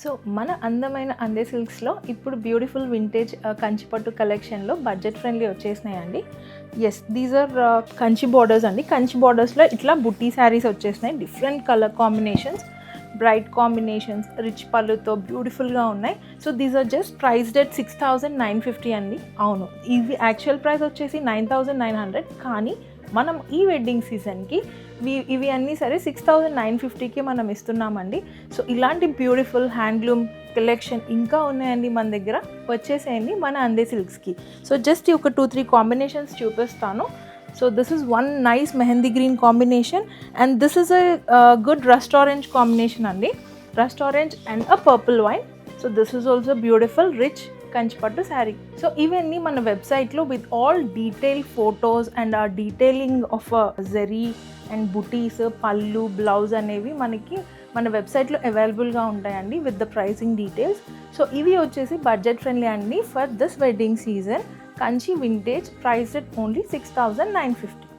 So మన అందమైన అందే సిల్క్స్లో ఇప్పుడు బ్యూటిఫుల్ వింటేజ్ కంచిపట్టు కలెక్షన్లో బడ్జెట్ ఫ్రెండ్లీ వచ్చేసినాయండి. Yes, these are Kanchi borders అండి. కంచి బార్డర్స్లో ఇట్లా బుట్టి శారీస్ వచ్చేసినాయి. Different colour combinations, bright combinations, rich పళ్ళుతో బ్యూటిఫుల్గా ఉన్నాయి. So these are just priced at 6,950 అండి. అవును, ఇవి యాక్చువల్ ప్రైస్ వచ్చేసి 9,900, కానీ మనం ఈ వెడ్డింగ్ సీజన్కి ఇవి అన్నీ సరే 6,950కి మనం ఇస్తున్నామండి. సో ఇలాంటి బ్యూటిఫుల్ హ్యాండ్లూమ్ కలెక్షన్ ఇంకా ఉన్నాయండి మన దగ్గర. వచ్చేసేయండి మన అందే సిల్క్స్కి. సో జస్ట్ ఒక 2-3 కాంబినేషన్స్ చూపిస్తాను. So this is one nice mehendi green combination, and this is a good rust orange combination andi. Rust orange and a purple wine. So this is also beautiful rich Kanchipattu sari. So ఇవన్నీ మన వెబ్సైట్లో with all detail photos and ఆ detailing of zari and బుటీస్, పళ్ళు, blouse అనేవి మనకి మన వెబ్సైట్లో అవైలబుల్గా ఉంటాయండి with the pricing details. So ఇవి వచ్చేసి బడ్జెట్ ఫ్రెండ్లీ అండి for this wedding season. Kanchi vintage priced at only 6,950.